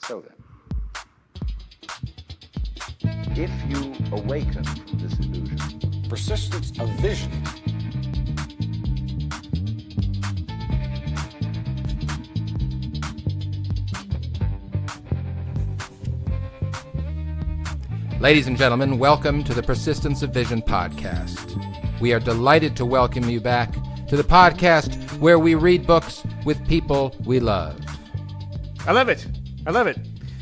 So then, if you awaken from this illusion, persistence of vision. Ladies and gentlemen, welcome to the Persistence of Vision podcast. We are delighted to welcome you back to the podcast where we read books with people we love. I love it.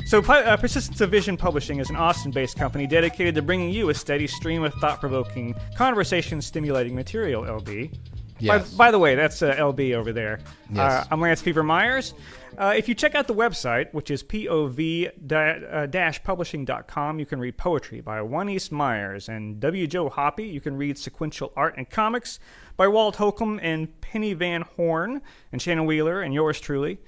So Persistence of Vision Publishing is an Austin-based company dedicated to bringing you a steady stream of thought-provoking, conversation-stimulating material, LB. Yes. By the way, that's LB over there. Yes. I'm Lance Fever Myers. If you check out the website, which is POV-Publishing.com, you can read poetry by One East Myers and W. Joe Hoppe. You can read sequential art and comics by Walt Holcomb and Penny Van Horn and Shannon Wheeler and yours truly.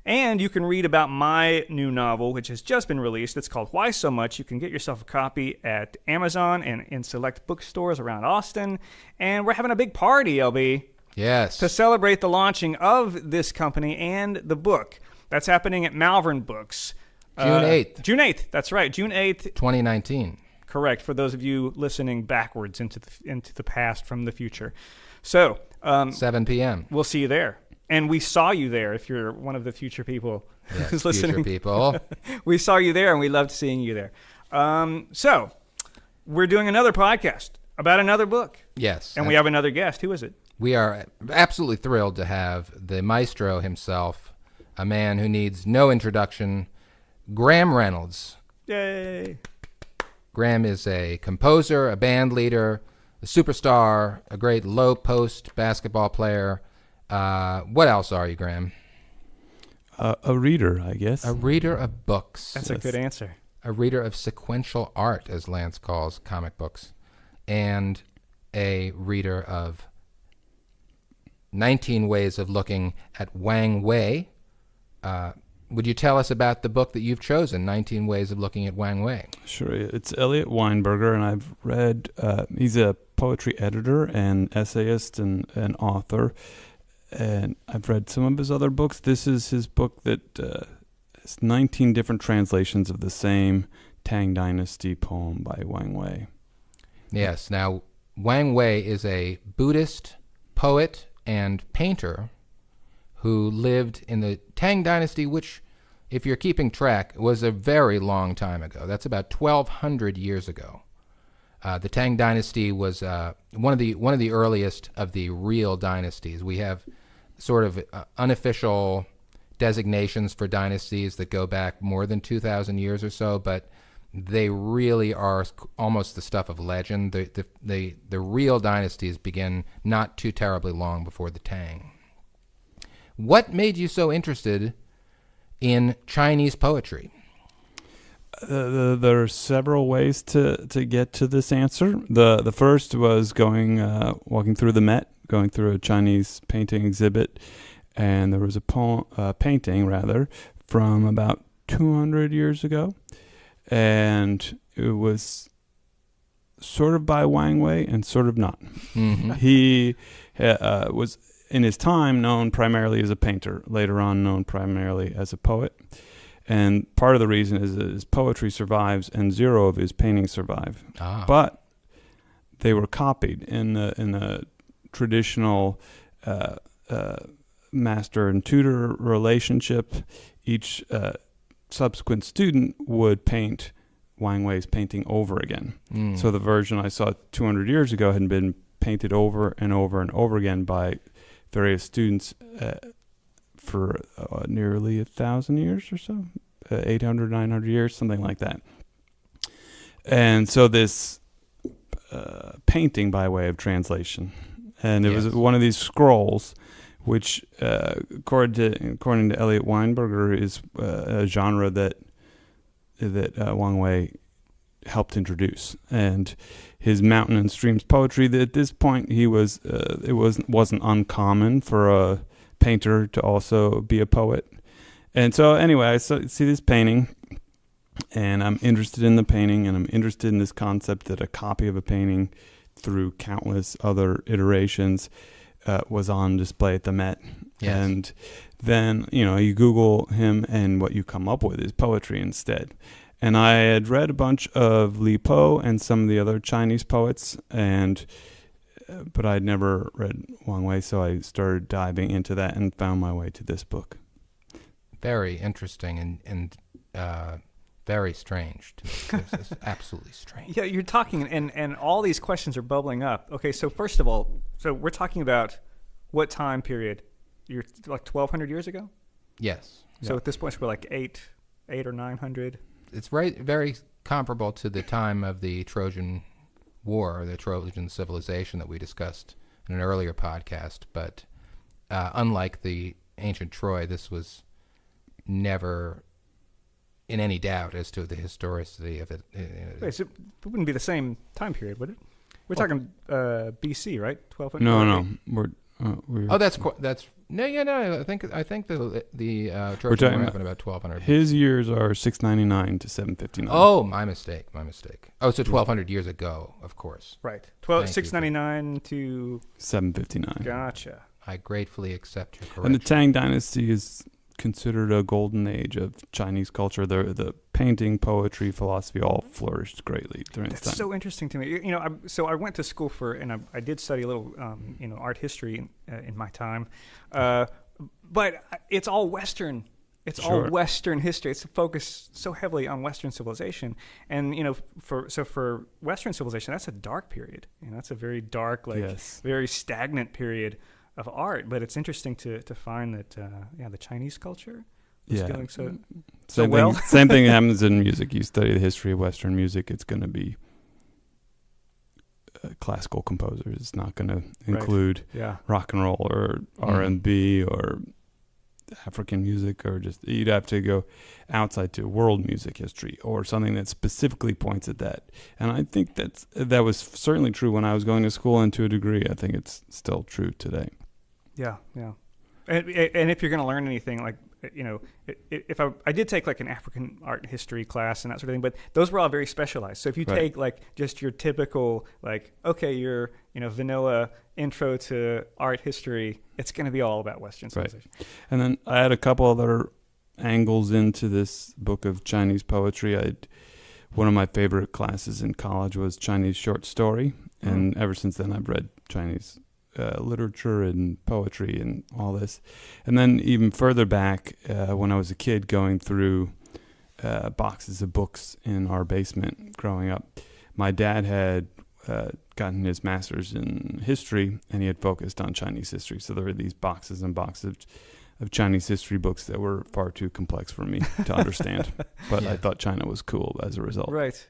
And you can read about my new novel, which has just been released. It's called Why So Much. You can get yourself a copy at Amazon and in select bookstores around Austin. And we're having a big party, LB. Yes. To celebrate the launching of this company and the book. That's happening at Malvern Books. June 8th. June 8th. That's right. June 8th. 2019. Correct. For those of you listening backwards into the past from the future. So 7 p.m. We'll see you there. And we saw you there if you're one of the future people who's listening. Future people. We saw you there, and we loved seeing you there. So we're doing another podcast about another book. Yes. And we have another guest. Who is it? We are absolutely thrilled to have the maestro himself, a man who needs no introduction, Graham Reynolds. Yay. Graham is a composer, a band leader, a superstar, a great low-post basketball player. What else are you, Graham? A reader, I guess. A reader of books. That's a good answer. A reader of sequential art, as Lance calls comic books, and a reader of 19 ways of looking at Wang Wei. Would you tell us about the book that you've chosen, 19 Ways of Looking at Wang Wei? Sure. It's Elliot Weinberger, and I've read, he's a poetry editor and essayist and author, and I've read some of his other books. This is his book that has 19 different translations of the same Tang Dynasty poem by Wang Wei. Yes. Now, Wang Wei is a Buddhist poet and painter who lived in the Tang Dynasty, which, if you're keeping track, was a very long time ago. That's about 1,200 years ago. The Tang Dynasty was one of the earliest of the real dynasties. We have sort of unofficial designations for dynasties that go back more than 2,000 years or so, but they really are almost the stuff of legend. The real dynasties begin not too terribly long before the Tang. What made you so interested in Chinese poetry? There are several ways to get to this answer. The first was walking through the Met, going through a Chinese painting exhibit, and there was a painting from about 200 years ago, and it was sort of by Wang Wei and sort of not. Mm-hmm. He was in his time known primarily as a painter, later on known primarily as a poet. And part of the reason is that his poetry survives and zero of his paintings survive. Ah. But they were copied in the traditional master and tutor relationship. Each subsequent student would paint Wang Wei's painting over again. Mm. So the version I saw 200 years ago had been painted over and over and over again by various students for nearly 1,000 years or so, 800, 900 years, something like that. And so this painting by way of translation, and it was one of these scrolls, which according to Elliot Weinberger is a genre that Wang Wei helped introduce. And his mountain and streams poetry, at this point wasn't uncommon for a painter to also be a poet. And so anyway, I see this painting, and I'm interested in the painting, and I'm interested in this concept that a copy of a painting through countless other iterations was on display at the Met. Yes. And then, you Google him and what you come up with is poetry instead. And I had read a bunch of Li Po and some of the other Chinese poets, but I'd never read Wang Wei, so I started diving into that and found my way to this book. Very interesting and very strange. It's absolutely strange. Yeah, you're talking, and all these questions are bubbling up. Okay, so first of all, we're talking about what time period? You're like 1,200 years ago? Yes. So at this point, we're like 8 or 900? It's very comparable to the time of the Trojan War, or the Trojan civilization that we discussed in an earlier podcast. But unlike the ancient Troy, this was never in any doubt as to the historicity of it. Wait, so it wouldn't be the same time period, would it? We're talking BC, right? 1200. No. That's no. I think the Trojan War happened about 1200. His years are 699 to 759. Oh, my mistake. Oh, so 1200 years ago, of course. Right. 699 to 759. Gotcha. I gratefully accept your correction. And the Tang Dynasty is considered a golden age of Chinese culture. The painting, poetry, philosophy all flourished greatly during this time. That's so interesting to me. I went to school and I did study a little, art history in my time, but it's all Western. It's all Western history. It's focused so heavily on Western civilization, and for Western civilization, that's a dark period. That's a very dark, very stagnant period of art. But it's interesting to find that the Chinese culture was doing so well. Same thing happens in music. You study the history of Western music, it's going to be classical composers. It's not going to include rock and roll or R&B or African music, or just you'd have to go outside to world music history or something that specifically points at that. And I think that was certainly true when I was going to school, and to a degree I think it's still true today. Yeah. And if you're going to learn anything, if I did take like an African art history class and that sort of thing, but those were all very specialized. So if you take just your typical your vanilla intro to art history, it's going to be all about Western civilization. Right. And then I had a couple other angles into this book of Chinese poetry. One of my favorite classes in college was Chinese short story, and ever since then I've read Chinese literature and poetry and all this. And then even further back, when I was a kid going through boxes of books in our basement growing up, my dad had gotten his master's in history, and he had focused on Chinese history. So there were these boxes and boxes of Chinese history books that were far too complex for me to understand. But I thought China was cool as a result. Right.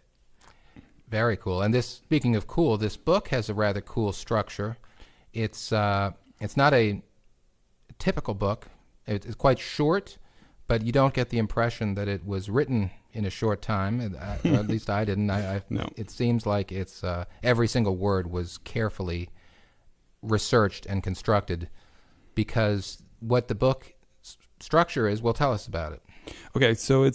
Very cool. And speaking of cool, this book has a rather cool structure. It's not a typical book. It's quite short, but you don't get the impression that it was written in a short time. Or at least I didn't. No. It seems like it's every single word was carefully researched and constructed, because what the book structure is, well, tell us about it. Okay, so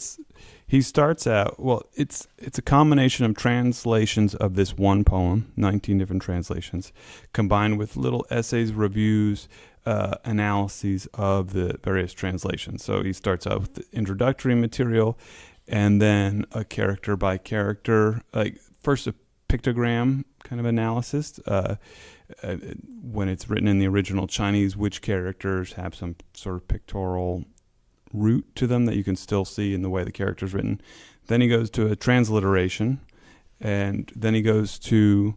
he starts out, it's a combination of translations of this one poem, 19 different translations, combined with little essays, reviews, analyses of the various translations. So he starts out with the introductory material, and then a character by character, first a pictogram kind of analysis. When it's written in the original Chinese, which characters have some sort of pictorial root to them that you can still see in the way the character's written. Then he goes to a transliteration, and then he goes to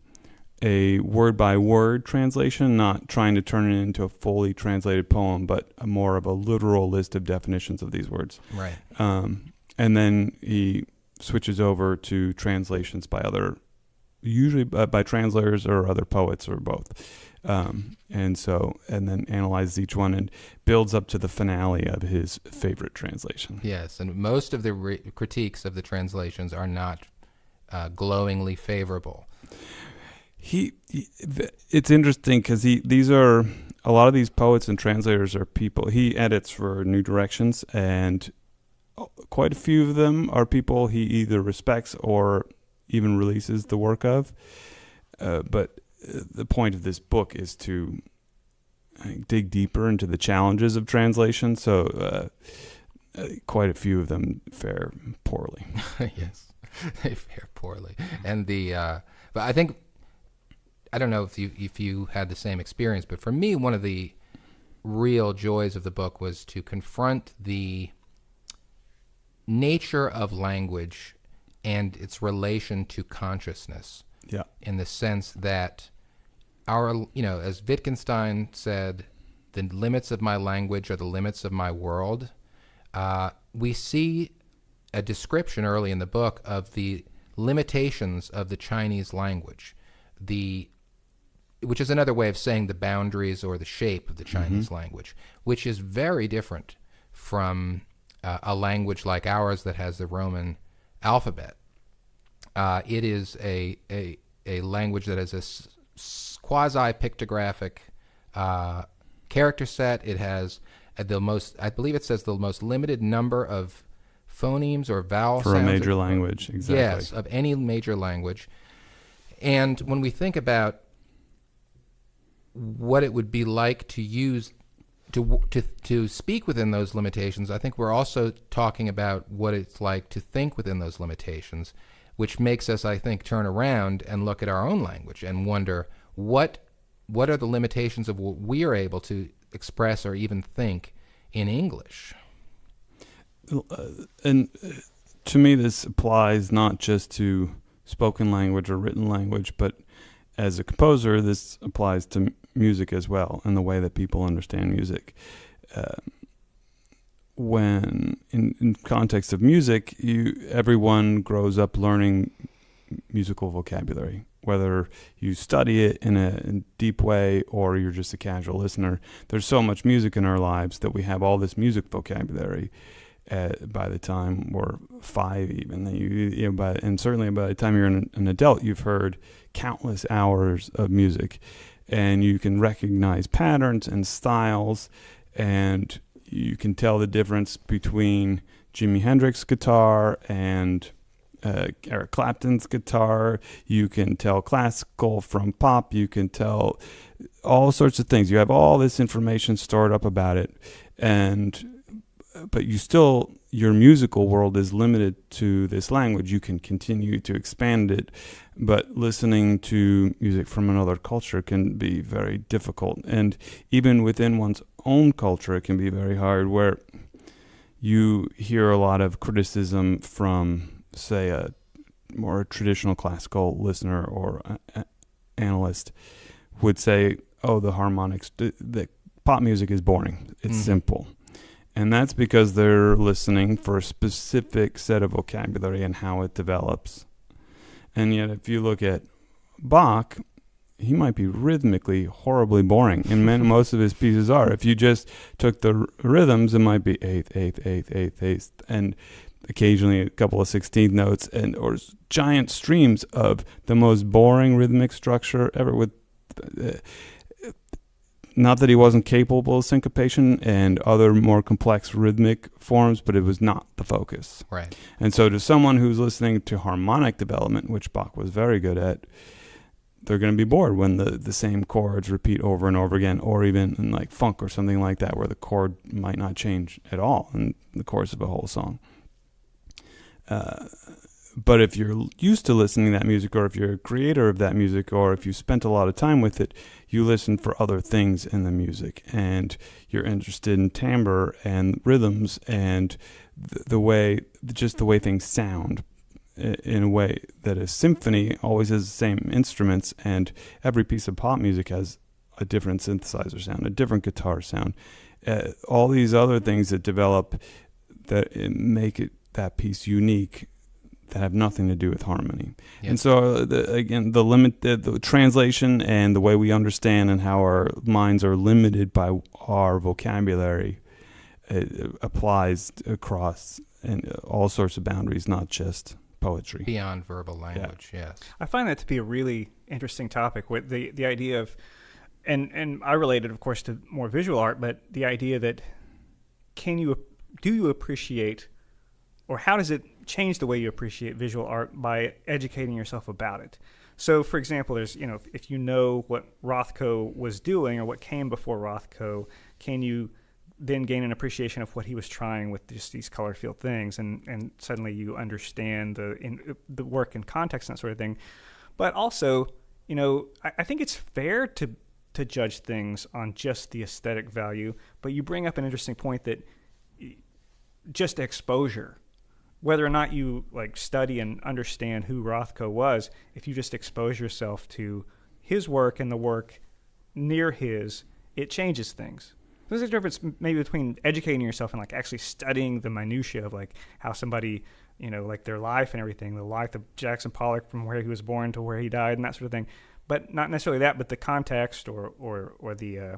a word-by-word translation, not trying to turn it into a fully translated poem, but more of a literal list of definitions of these words. Right. And then he switches over to translations by usually by translators or other poets or both. And then analyzes each one and builds up to the finale of his favorite translation. Yes, and most of the critiques of the translations are not glowingly favorable. It's interesting because a lot of these poets and translators are people he edits for New Directions, and quite a few of them are people he either respects or even releases the work of. But the point of this book is to dig deeper into the challenges of translation. So quite a few of them fare poorly. Yes, they fare poorly. And but I think, I don't know if you had the same experience, but for me, one of the real joys of the book was to confront the nature of language and its relation to consciousness. Yeah. In the sense that as Wittgenstein said, the limits of my language are the limits of my world. We see a description early in the book of the limitations of the Chinese language, which is another way of saying the boundaries or the shape of the Chinese language, which is very different from a language like ours that has the Roman alphabet. It is a language that has a quasi-pictographic character set. It has I believe it says the most limited number of phonemes or vowel sounds. For a major language, exactly. Yes, of any major language. And when we think about what it would be like to use to speak within those limitations, I think we're also talking about what it's like to think within those limitations, which makes us, I think, turn around and look at our own language and wonder what are the limitations of what we are able to express or even think in English. And to me, this applies not just to spoken language or written language, but as a composer, this applies to music as well, and the way that people understand music. When in context of music, everyone grows up learning musical vocabulary, whether you study it in a deep way or you're just a casual listener. There's so much music in our lives that we have all this music vocabulary by the time we're 5 even. And certainly by the time you're an adult, you've heard countless hours of music, and you can recognize patterns and styles, and you can tell the difference between Jimi Hendrix's guitar and Eric Clapton's guitar. You can tell classical from pop. You can tell all sorts of things. You have all this information stored up about it, but your musical world is limited to this language. You can continue to expand it, but listening to music from another culture can be very difficult. And even within one's own culture, it can be very hard, where you hear a lot of criticism from, say, a more traditional classical listener or analyst would say, oh, the harmonics, the pop music is boring. It's simple. And that's because they're listening for a specific set of vocabulary and how it develops. And yet, if you look at Bach, he might be rhythmically horribly boring, and most of his pieces are. If you just took the rhythms, it might be eighth, eighth, eighth, eighth, eighth, and occasionally a couple of 16th notes, or giant streams of the most boring rhythmic structure ever. With not that he wasn't capable of syncopation and other more complex rhythmic forms, but it was not the focus. Right. And so to someone who's listening to harmonic development, which Bach was very good at, they're going to be bored when the same chords repeat over and over again, or even in like funk or something like that, where the chord might not change at all in the course of a whole song. But if you're used to listening to that music, or if you're a creator of that music, or if you spent a lot of time with it, you listen for other things in the music, and you're interested in timbre and rhythms and the way things sound, in a way that a symphony always has the same instruments, and every piece of pop music has a different synthesizer sound, a different guitar sound, all these other things that develop that make that piece unique, that have nothing to do with harmony. Yep. And so, the translation and the way we understand and how our minds are limited by our vocabulary, it applies across all sorts of boundaries, not just poetry. Beyond verbal language, yes. I find that to be a really interesting topic, with the idea of, and I relate it, of course, to more visual art, but the idea that do you appreciate, or how does it change the way you appreciate visual art by educating yourself about it. So, for example, there's, if you know what Rothko was doing or what came before Rothko, can you then gain an appreciation of what he was trying with just these color field things, and suddenly you understand the work in context and that sort of thing. But also, I think it's fair to judge things on just the aesthetic value, but you bring up an interesting point that just exposure, whether or not you study and understand who Rothko was, if you just expose yourself to his work and the work near his, it changes things. There's a difference maybe between educating yourself and actually studying the minutiae of how somebody, their life and everything, the life of Jackson Pollock from where he was born to where he died and that sort of thing. But not necessarily that, but the context or the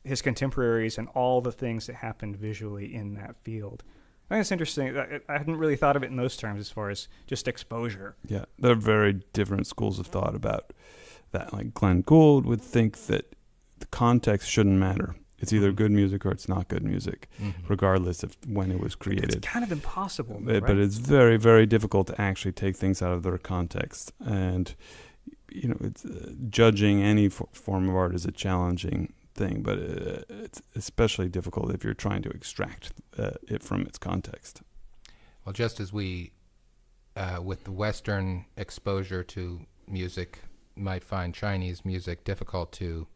his contemporaries and all the things that happened visually in that field. I think it's interesting. I hadn't really thought of it in those terms as far as just exposure. Yeah, there are very different schools of thought about that. Like Glenn Gould would think that the context shouldn't matter. It's either good music or it's not good music, regardless of when it was created. It's kind of impossible, but right? it's very, very difficult to actually take things out of their context. And, it's judging any form of art is a challenging thing, but it's especially difficult if you're trying to extract it from its context. Well, just as we, with the Western exposure to music, might find Chinese music difficult to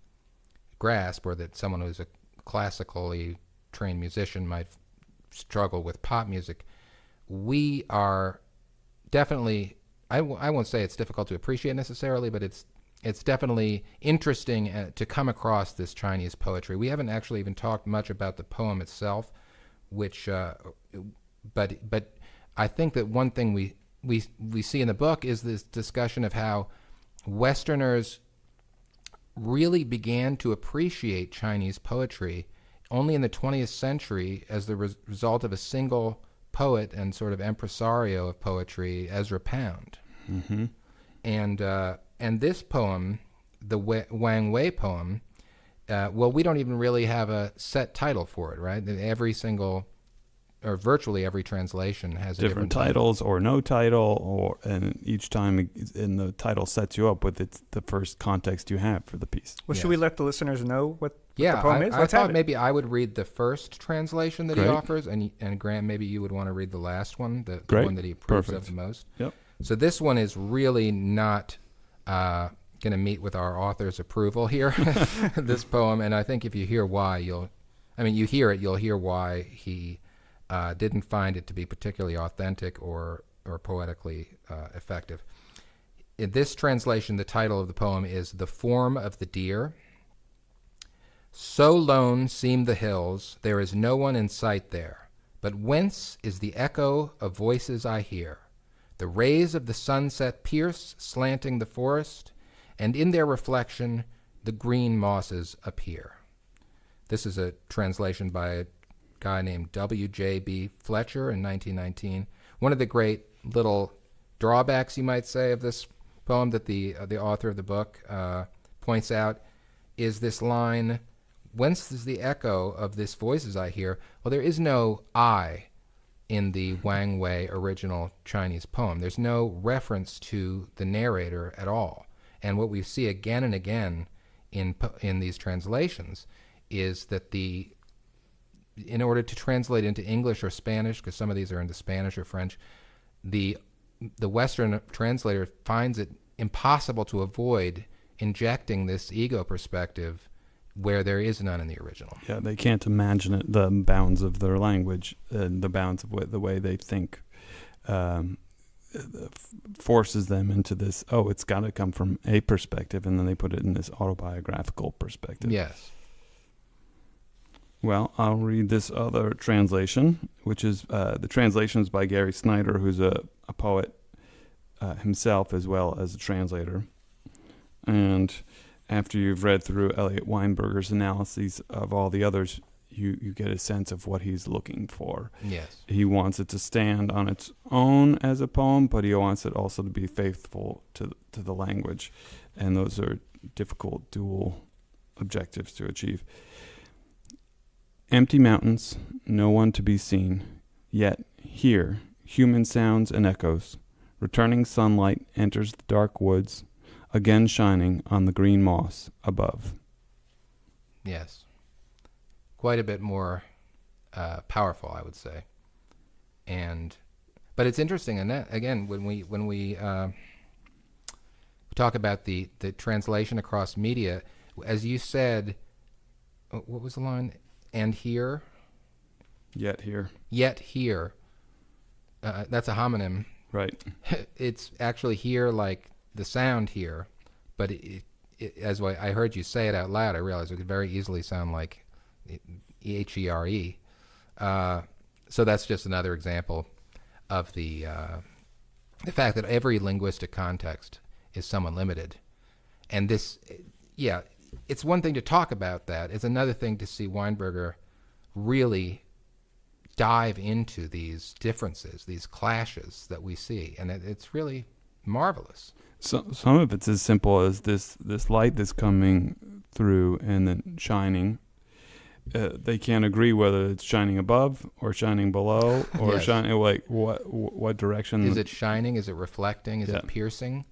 grasp, or that someone who's a classically trained musician might struggle with pop music, we are definitely, I won't say it's difficult to appreciate necessarily, but it's definitely interesting to come across this Chinese poetry. We haven't actually even talked much about the poem itself, which, but I think that one thing we see in the book is this discussion of how Westerners really began to appreciate Chinese poetry only in the 20th century as the result of a single poet and sort of impresario of poetry, Ezra Pound. Mm-hmm. And this poem, the Wang Wei poem, well, we don't even really have a set title for it, right? Every single, or virtually every translation has a different titles or no title, and each time the title sets you up with the first context you have for the piece. Well, should we let the listeners know what the poem is? I thought maybe I would read the first translation that Great. he offers, and Grant, maybe you would want to read the last one, the one that he approves of the most. Yep. So this one is really not going to meet with our author's approval here, this poem, and I think if you hear why, you'll hear why he didn't find it to be particularly authentic or poetically effective. In this translation, the title of the poem is "The Form of the Deer." So lone seem the hills, there is no one in sight there. But whence is the echo of voices I hear? The rays of the sunset pierce, slanting the forest, and in their reflection the green mosses appear. This is a translation by a guy named W.J.B. Fletcher in 1919. One of the great little drawbacks, you might say, of this poem that the author of the book points out is this line, "Whence is the echo of this voices I hear?" Well, there is no I in the Wang Wei original Chinese poem. There's no reference to the narrator at all. And what we see again and again in these translations is that in order to translate into English or Spanish, because some of these are into Spanish or French, the Western translator finds it impossible to avoid injecting this ego perspective where there is none in the original. Yeah, they can't imagine it, the bounds of their language and the bounds of the way they think forces them into this, it's got to come from a perspective, and then they put it in this autobiographical perspective. Yes. Well, I'll read this other translation, which is the translations by Gary Snyder, who's a poet himself as well as a translator. And after you've read through Elliot Weinberger's analyses of all the others, you get a sense of what he's looking for. Yes. He wants it to stand on its own as a poem, but he wants it also to be faithful to the language. And those are difficult dual objectives to achieve. Empty mountains, no one to be seen, yet here human sounds and echoes. Returning sunlight enters the dark woods, again shining on the green moss above. Yes. Quite a bit more powerful, I would say. But it's interesting, and that, again, when we talk about the translation across media, as you said, what was the line? And here? Yet here. Yet here. That's a homonym. Right. It's actually here like the sound here, but as I heard you say it out loud, I realized it could very easily sound like H-E-R-E. So that's just another example of the fact that every linguistic context is somewhat limited. And this, yeah, it's one thing to talk about that. It's another thing to see Weinberger really dive into these differences, these clashes that we see. And it's really marvelous. So, some of it's as simple as this light that's coming through and then shining. They can't agree whether it's shining above or shining below or yes. shining, like what direction. Is it shining? Is it reflecting? Is it piercing?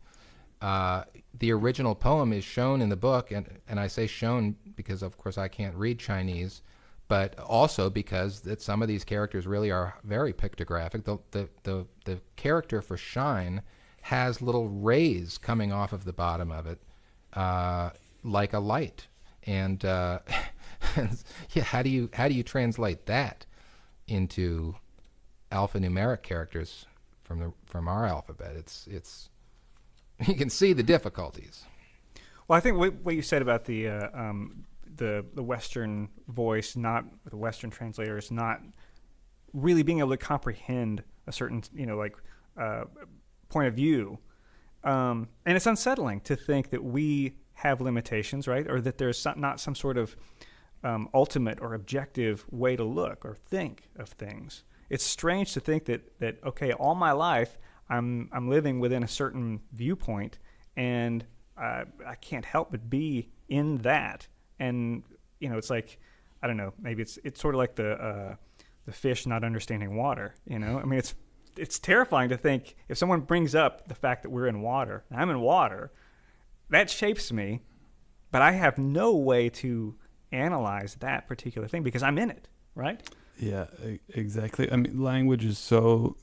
The original poem is shown in the book, and I say shown because, of course, I can't read Chinese, but also because that some of these characters really are very pictographic. The character for shine has little rays coming off of the bottom of it, like a light. And yeah, how do you translate that into alphanumeric characters from our alphabet? It's you can see the difficulties. Well, I think what you said about the Western voice, the Western translators not really being able to comprehend a certain point of view, and it's unsettling to think that we have limitations, right? Or that there's not some sort of ultimate or objective way to look or think of things. It's strange to think that okay, all my life I'm living within a certain viewpoint, and I can't help but be in that. And it's like, I don't know, maybe it's sort of like the fish not understanding water. I mean, it's terrifying to think if someone brings up the fact that we're in water, and I'm in water, that shapes me, but I have no way to analyze that particular thing because I'm in it, right? Yeah, exactly. I mean, language is so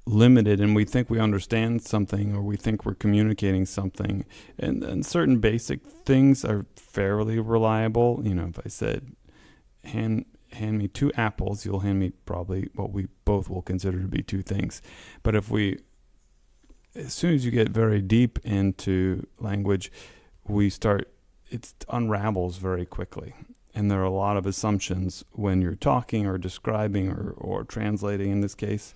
limited, and we think we understand something, or we think we're communicating something, and certain basic things are fairly reliable. If I said, hand me 2 apples, you'll hand me probably what we both will consider to be 2 things. But as soon as you get very deep into language, it unravels very quickly. And there are a lot of assumptions when you're talking or describing or translating in this case.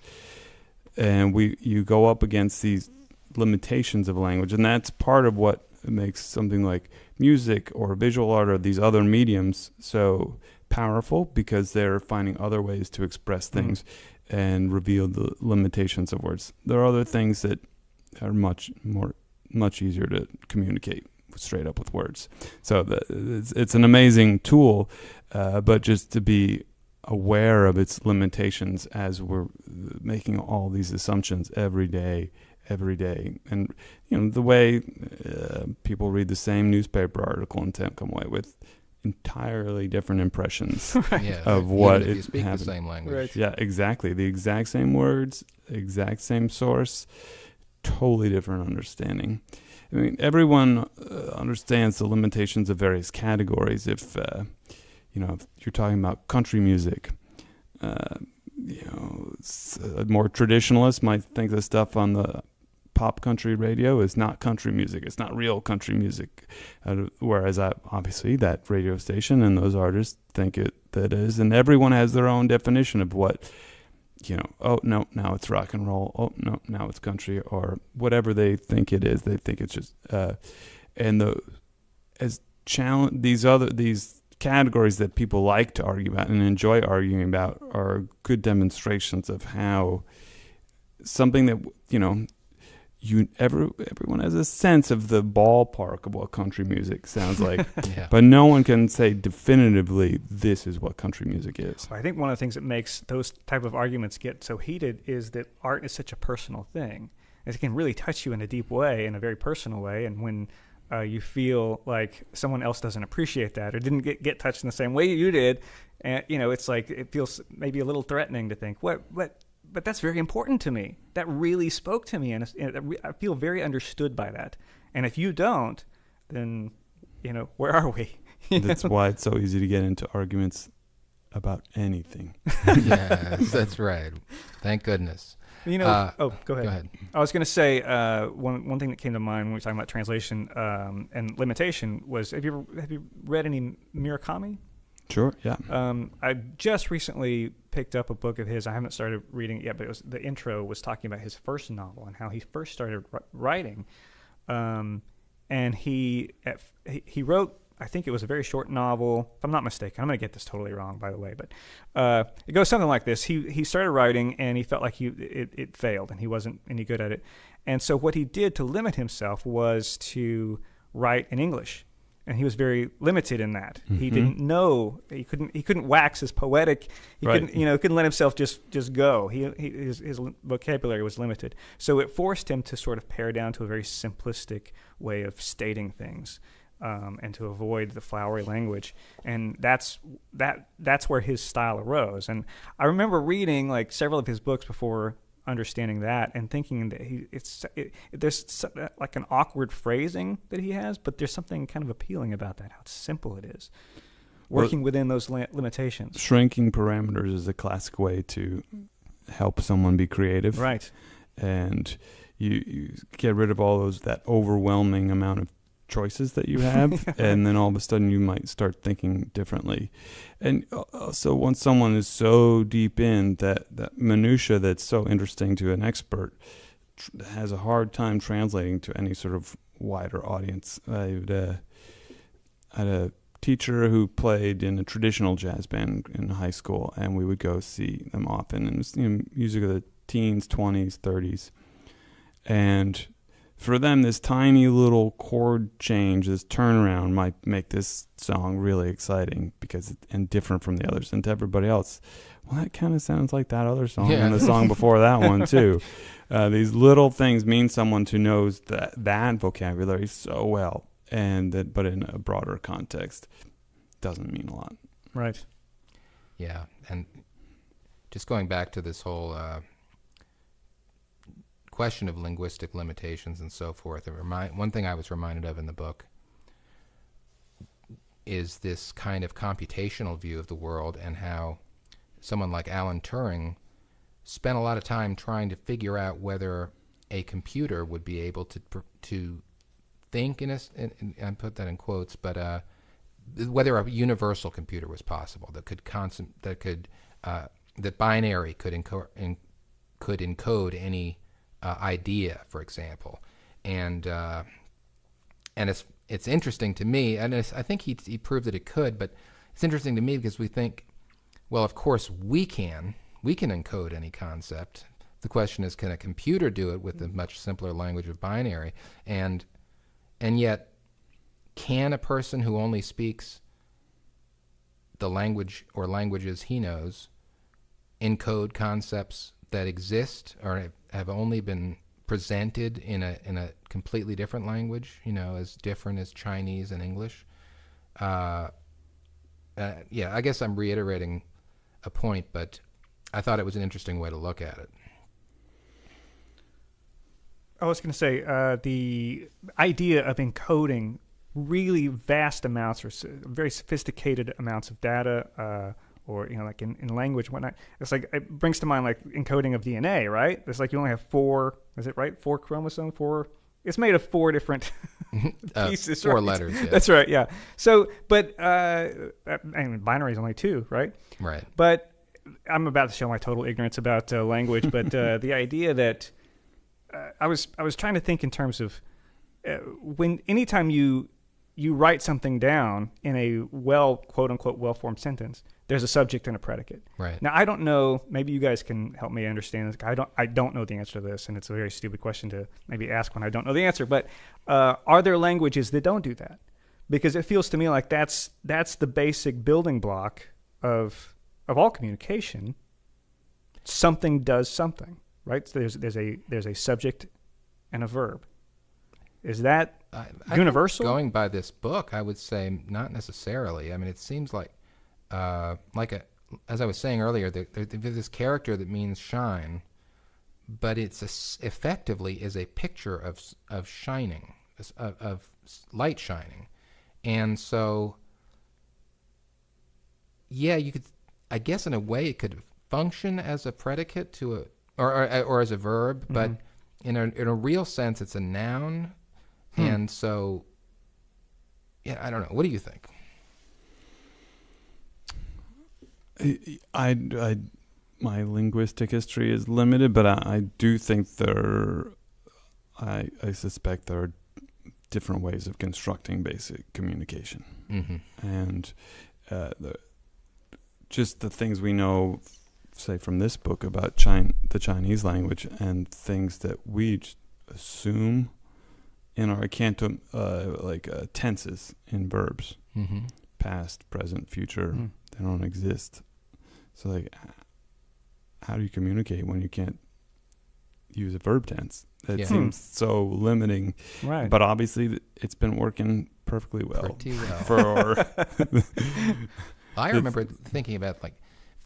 And you go up against these limitations of language. And that's part of what makes something like music or visual art or these other mediums so powerful, because they're finding other ways to express things and reveal the limitations of words. There are other things that are much easier to communicate straight up with words. So it's an amazing tool, but just to be aware of its limitations as we're making all these assumptions every day. And the way people read the same newspaper article and come away with entirely different impressions of what if you speak happened. the same language. Right. Yeah, exactly. The exact same words, exact same source, totally different understanding. I mean, everyone understands the limitations of various categories. If you're talking about country music, a more traditionalist might think the stuff on the pop country radio is not country music. It's not real country music. Whereas obviously that radio station and those artists think that is. And everyone has their own definition of what, oh, no, now it's rock and roll. Oh, no, now it's country, or whatever they think it is. They think it's just, these categories that people like to argue about and enjoy arguing about are good demonstrations of how something that, everyone has a sense of the ballpark of what country music sounds like, Yeah. but no one can say definitively this is what country music is. I think one of the things that makes those type of arguments get so heated is that art is such a personal thing. It can really touch you in a deep way, in a very personal way, and when you feel like someone else doesn't appreciate that or didn't get touched in the same way you did, and it's like it feels maybe a little threatening to think, but that's very important to me. That really spoke to me, and I feel very understood by that. And if you don't, then where are we? That's why it's so easy to get into arguments about anything. Yes, that's right. Thank goodness. Go ahead. Go ahead. I was going to say one thing that came to mind when we were talking about translation and limitation was have you read any Murakami? Sure, yeah. I just recently picked up a book of his. I haven't started reading it yet, but the intro was talking about his first novel and how he first started writing. And he wrote, I think it was a very short novel, if I'm not mistaken. I'm going to get this totally wrong, by the way, but it goes something like this. He started writing, and he felt like it failed, and he wasn't any good at it. And so what he did to limit himself was to write in English. And he was very limited in that. Mm-hmm. He didn't know, he couldn't wax as poetic. He couldn't let himself just go. His vocabulary was limited. So it forced him to sort of pare down to a very simplistic way of stating things. And to avoid the flowery language, and that's where his style arose. And I remember reading like several of his books before understanding that, and thinking that there's like an awkward phrasing that he has, but there's something kind of appealing about that. How simple it is, working within those limitations. Shrinking parameters is a classic way to help someone be creative, right? And you get rid of all that overwhelming amount of choices that you have, and then all of a sudden you might start thinking differently. And so once someone is so deep in that minutia that's so interesting to an expert has a hard time translating to any sort of wider audience. I had a teacher who played in a traditional jazz band in high school, and we would go see them often, and it was music of the teens, 20s, 30s, and for them, this tiny little chord change, this turnaround might make this song really exciting and different from the others. And to everybody else, well, that kind of sounds like that other song and the song before that one too. These little things mean someone who knows that vocabulary so well, but in a broader context, doesn't mean a lot. Right. Yeah, and just going back to this whole question of linguistic limitations and so forth. One thing I was reminded of in the book is this kind of computational view of the world, and how someone like Alan Turing spent a lot of time trying to figure out whether a computer would be able to think and I put that in quotes, but whether a universal computer was possible that binary could encode any idea, for example, and it's interesting to me, and I think he proved that it could, but it's interesting to me because we think, well, of course we can encode any concept. The question is, can a computer do it with a much simpler language of binary? And yet, can a person who only speaks the language or languages he knows encode concepts that exist or have only been presented in a completely different language, as different as Chinese and English? I guess I'm reiterating a point, but I thought it was an interesting way to look at it. I was going to say the idea of encoding really vast amounts or very sophisticated amounts of data, or like in language and whatnot. It's like, it brings to mind like encoding of DNA, right? It's like you only have 4, is it right? 4 chromosomes, 4. It's made of 4 different pieces. 4 right? letters. Yeah. That's right. Yeah. So, but binary is only 2, right? Right. But I'm about to show my total ignorance about language. But the idea that I was trying to think in terms of anytime you write something down in a quote unquote well-formed sentence, there's a subject and a predicate. Right. Now, I don't know, maybe you guys can help me understand this. I don't know the answer to this, and it's a very stupid question to maybe ask when I don't know the answer, but are there languages that don't do that? Because it feels to me like that's the basic building block of all communication. Something does something, right? So there's a subject and a verb. Is that universal? Going by this book, I would say not necessarily. I mean, it seems like as I was saying earlier, there's this character that means shine, but it's effectively is a picture of shining, of light shining, and so yeah, you could, I guess, in a way, it could function as a predicate to or as a verb, but in a real sense, it's a noun. And so, yeah, I don't know. What do you think? My linguistic history is limited, but I do think I suspect there are different ways of constructing basic communication. And just the things we know, say, from this book about the Chinese language, and things that we assume in our cantum, tenses in verbs, past, present, future, they don't exist. So, like, how do you communicate when you can't use a verb tense? That seems so limiting. Right. But obviously, it's been working perfectly well. Pretty well. For I remember thinking about like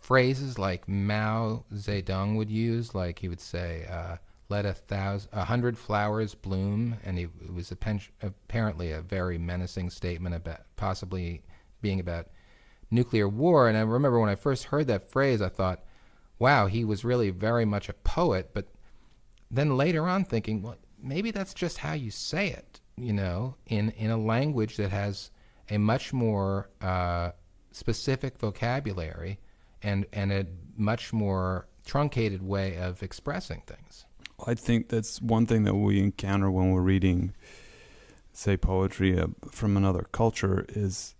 phrases like Mao Zedong would use, like he would say, let 100 flowers bloom, and it was apparently a very menacing statement about possibly being about nuclear war. And I remember when I first heard that phrase, I thought, wow, he was really very much a poet. But then later on thinking, well, maybe that's just how you say it, in a language that has a much more specific vocabulary and a much more truncated way of expressing things. I think that's one thing that we encounter when we're reading, say, poetry from another culture is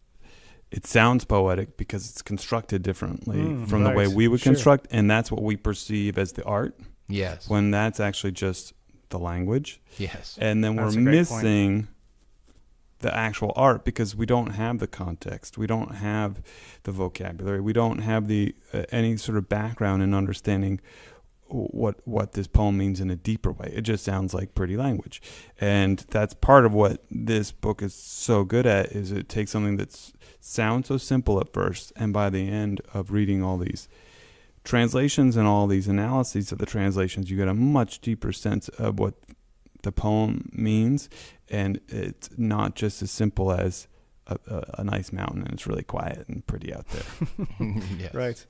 it sounds poetic because it's constructed differently from the way we would construct, and that's what we perceive as the art. Yes. When that's actually just the language. Yes. And then we're missing the actual art because we don't have the context. We don't have the vocabulary. We don't have the any sort of background in understanding what this poem means in a deeper way. It just sounds like pretty language. And that's part of what this book is so good at, is it takes something that sounds so simple at first, and by the end of reading all these translations and all these analyses of the translations, you get a much deeper sense of what the poem means, and it's not just as simple as a nice mountain and it's really quiet and pretty out there. Yes. Right.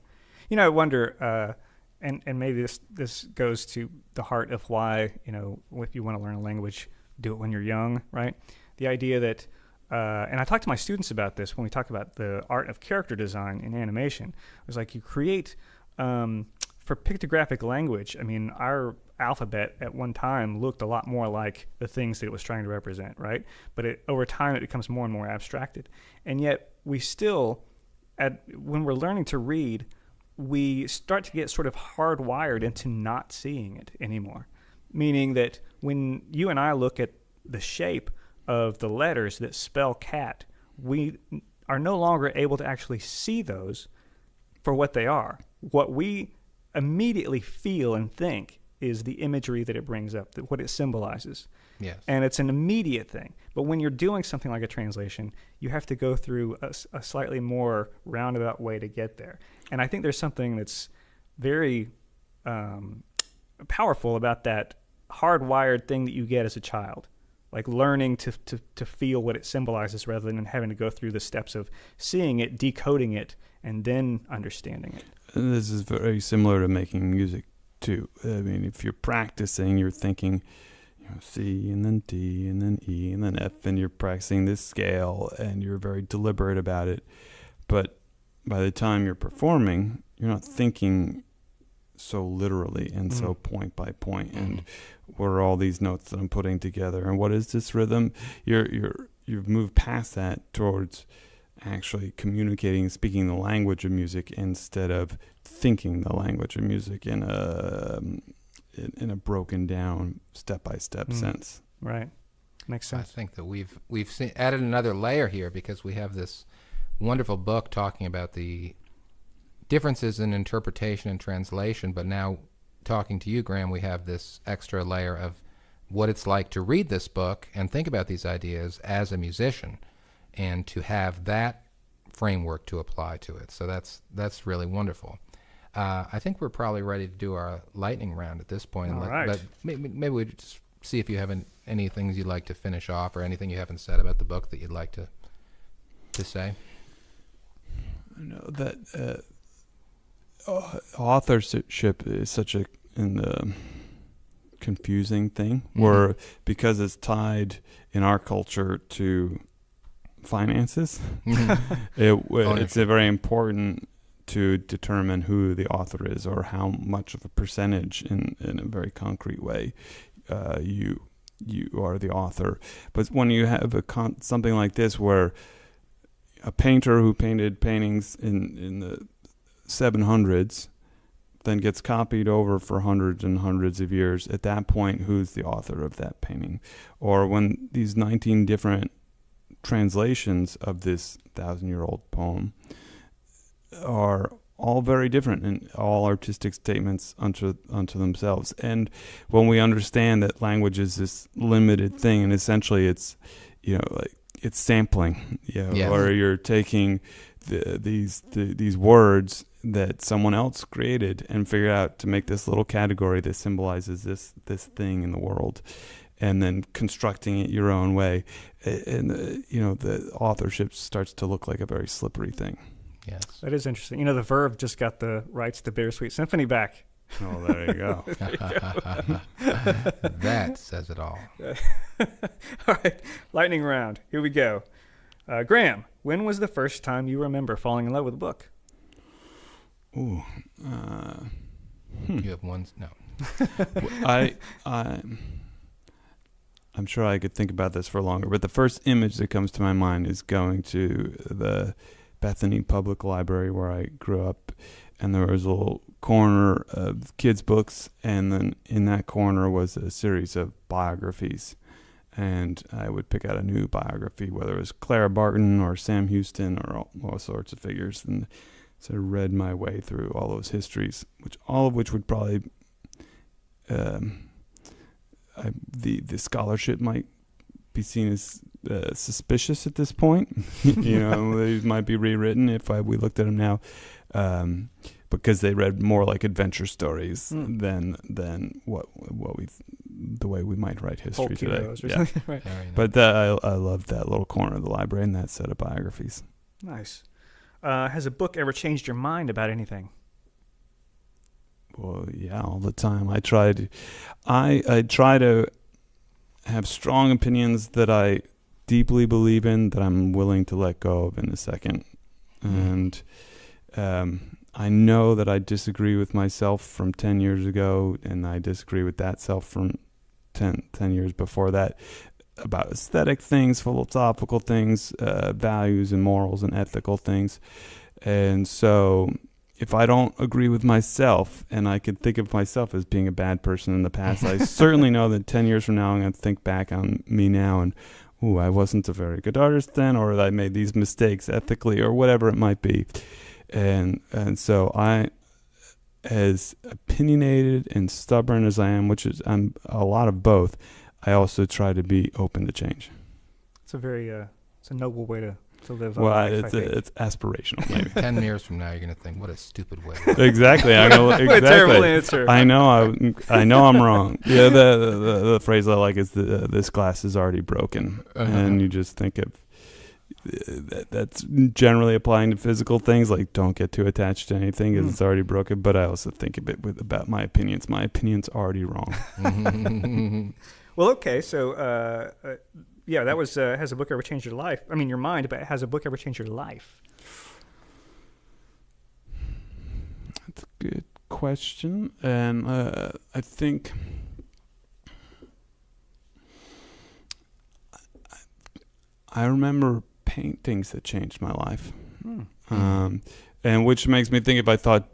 I wonder, and maybe this goes to the heart of why, if you want to learn a language, do it when you're young, right? The idea that, and I talk to my students about this when we talk about the art of character design in animation. It's like you create, for pictographic language, I mean, our alphabet at one time looked a lot more like the things that it was trying to represent, right? But over time, it becomes more and more abstracted. And yet, we still, when we're learning to read, we start to get sort of hardwired into not seeing it anymore. Meaning that when you and I look at the shape of the letters that spell cat, we are no longer able to actually see those for what they are. What we immediately feel and think is the imagery that it brings up, what it symbolizes. Yes. And it's an immediate thing. But when you're doing something like a translation, you have to go through a slightly more roundabout way to get there. And I think there's something that's very powerful about that hardwired thing that you get as a child, like learning to feel what it symbolizes rather than having to go through the steps of seeing it, decoding it, and then understanding it. And this is very similar to making music, too. I mean, if you're practicing, you're thinking, C and then D and then E and then F, and you're practicing this scale and you're very deliberate about it. But by the time you're performing, you're not thinking so literally and so point by point. And what are all these notes that I'm putting together? And what is this rhythm? You've moved past that towards actually communicating, speaking the language of music instead of thinking the language of music in a broken down step-by-step sense. Right. Makes sense. I think that we've added another layer here because we have this wonderful book talking about the differences in interpretation and translation, but now talking to you, Graham, we have this extra layer of what it's like to read this book and think about these ideas as a musician, and to have that framework to apply to it. So that's really wonderful. I think we're probably ready to do our lightning round at this point. All right. But maybe we just see if you have any things you'd like to finish off, or anything you haven't said about the book that you'd like to say. I know that authorship is such a confusing thing, where because it's tied in our culture to finances, it's very important to determine who the author is, or how much of a percentage in a very concrete way you are the author. But when you have something like this, where a painter who painted paintings in the 700s then gets copied over for hundreds and hundreds of years, at that point, who's the author of that painting? Or when these 19 different translations of this 1,000-year-old poem are all very different and all artistic statements unto themselves. And when we understand that language is this limited thing, and essentially it's, like it's sampling, or you're taking these words that someone else created and figured out to make this little category that symbolizes this thing in the world, and then constructing it your own way, and the authorship starts to look like a very slippery thing. Yes, that is interesting. The Verve just got the rights to Bittersweet Symphony back. Oh, there you go. That says it all. All right, lightning round. Here we go. Graham, when was the first time you remember falling in love with a book? Ooh, You have one? No. I'm sure I could think about this for longer, but the first image that comes to my mind is going to the Bethany Public Library where I grew up, and there was a little corner of kids' books, and then in that corner was a series of biographies. And I would pick out a new biography, whether it was Clara Barton or Sam Houston or all sorts of figures, and so I read my way through all those histories, all of which would probably the scholarship might be seen as suspicious at this point. These might be rewritten if we looked at them now, because they read more like adventure stories than the way we might write history today. Yeah. Right. But I loved that little corner of the library and that set of biographies. Nice. Has a book ever changed your mind about anything? Well, yeah, all the time. I try to have strong opinions that I deeply believe in, that I'm willing to let go of in a second. And I know that I disagree with myself from 10 years ago, and I disagree with that self from 10 years before that, about aesthetic things, philosophical things, values and morals and ethical things. And so if I don't agree with myself, and I could think of myself as being a bad person in the past, I certainly know that 10 years from now I'm going to think back on me now and, I wasn't a very good artist then, or I made these mistakes ethically, or whatever it might be. And so I, as opinionated and stubborn as I am, which is I'm a lot of both, I also try to be open to change. It's a very it's a noble way to live. Well, life, it's aspirational. Maybe 10 years from now, you're going to think, "What a stupid way." Exactly. Exactly. What a terrible answer. I know I'm wrong. Yeah. The phrase I like is this glass is already broken, and you just think of that's generally applying to physical things, like don't get too attached to anything because it's already broken. But I also think a bit about my opinions. My opinion's already wrong. Well, okay, so that was has a book ever changed your life? I mean, your mind, but has a book ever changed your life? That's a good question, and I think I remember paintings that changed my life. And which makes me think if I thought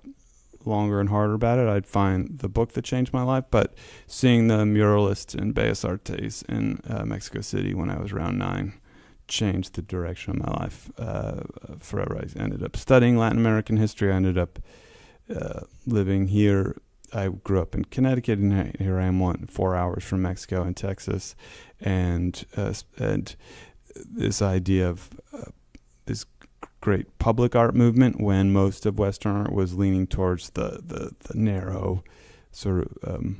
longer and harder about it, I'd find the book that changed my life. But seeing the muralists in Bellas Artes in Mexico City when I was around 9 changed the direction of my life forever. I ended up studying Latin American history. I ended up living here. I grew up in Connecticut, and here I am 4 hours from Mexico and Texas. And this idea of this great public art movement, when most of Western art was leaning towards the narrow sort of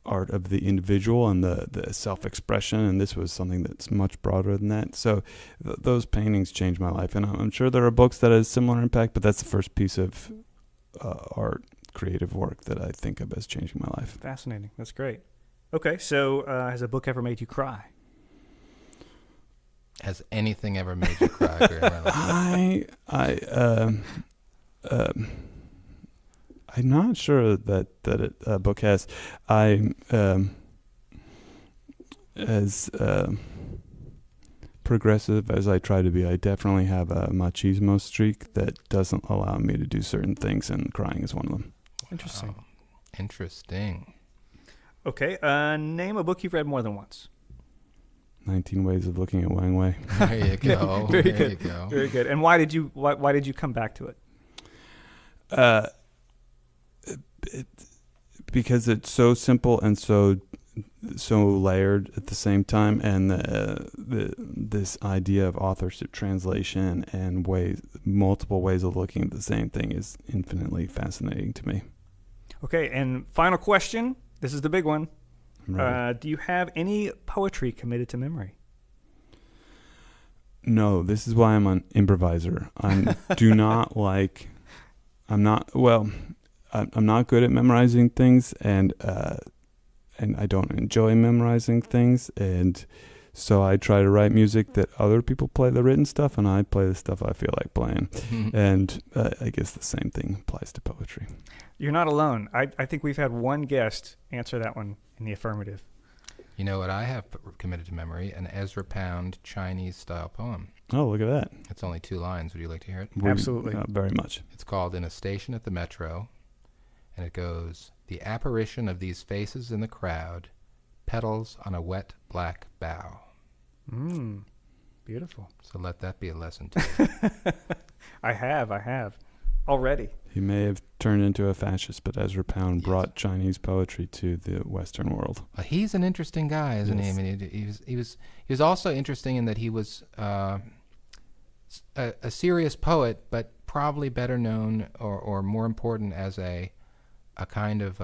art of the individual and the self-expression, and this was something that's much broader than that. So those paintings changed my life, and I'm sure there are books that have similar impact, but that's the first piece of art, creative work that I think of as changing my life. Fascinating. That's great. Okay, so has a book ever made you cry? Has anything ever made you cry, Graham Reynolds? I'm not sure that a book has. As progressive as I try to be, I definitely have a machismo streak that doesn't allow me to do certain things, and crying is one of them. Interesting. Wow. Interesting. Okay, name a book you've read more than once. 19 Ways of Looking at Wang Wei. There you go. Very there good. you go. Very good. And why did you come back to it? Because it's so simple and so layered at the same time, and this idea of authorship translation and multiple ways of looking at the same thing is infinitely fascinating to me. Okay, and final question. This is the big one. Right. Do you have any poetry committed to memory? No, this is why I'm an improviser. I'm not good at memorizing things, and I don't enjoy memorizing things, and so I try to write music that other people play the written stuff, and I play the stuff I feel like playing. And I guess the same thing applies to poetry. You're not alone. I think we've had one guest answer that one in the affirmative. You know what I have committed to memory? An Ezra Pound Chinese-style poem. Oh, look at that. It's only 2 lines. Would you like to hear it? Absolutely. Very much. It's called In a Station at the Metro, and it goes, "The apparition of these faces in the crowd, petals on a wet black bough." Beautiful. So let that be a lesson to you. I have. Already. He may have turned into a fascist, but Ezra Pound brought Chinese poetry to the Western world. Well, he's an interesting guy, isn't he? I mean, he was also interesting in that he was a serious poet, but probably better known or more important as a kind of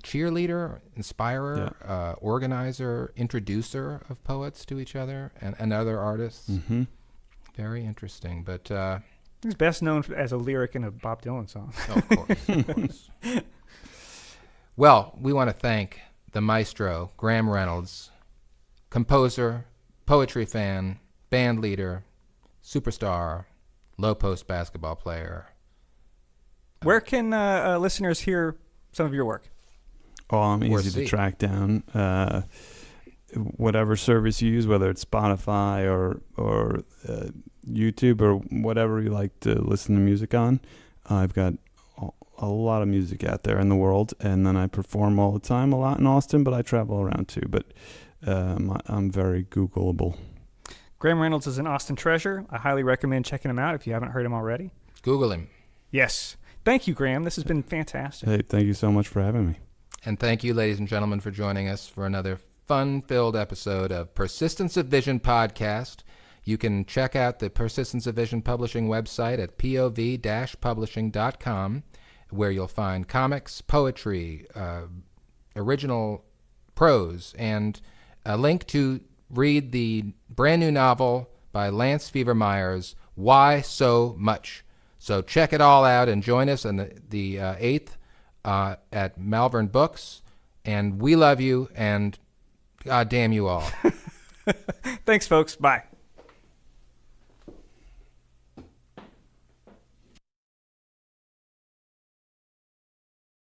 cheerleader, inspirer, organizer, introducer of poets to each other and other artists. Mm-hmm. Very interesting, but he's best known as a lyric in a Bob Dylan song. Oh, of course, of course. Well, we want to thank the maestro, Graham Reynolds, composer, poetry fan, band leader, superstar, low post basketball player. Where can listeners hear some of your work? Oh, I'm easy to track down. Whatever service you use, whether it's Spotify or YouTube or whatever you like to listen to music on. I've got a lot of music out there in the world, and then I perform all the time, a lot in Austin, but I travel around too. But I'm very Googleable. Graham Reynolds is an Austin treasure. I highly recommend checking him out if you haven't heard him already. Google him. Yes. Thank you, Graham. This has been fantastic. Hey, thank you so much for having me. And thank you, ladies and gentlemen, for joining us for another fun-filled episode of Persistence of Vision podcast. You can check out the Persistence of Vision Publishing website at POV-Publishing.com, where you'll find comics, poetry, original prose, and a link to read the brand new novel by Lance Fever Myers, Why So Much? So check it all out and join us on the 8th at Malvern Books. And we love you, and God damn you all. Thanks, folks. Bye.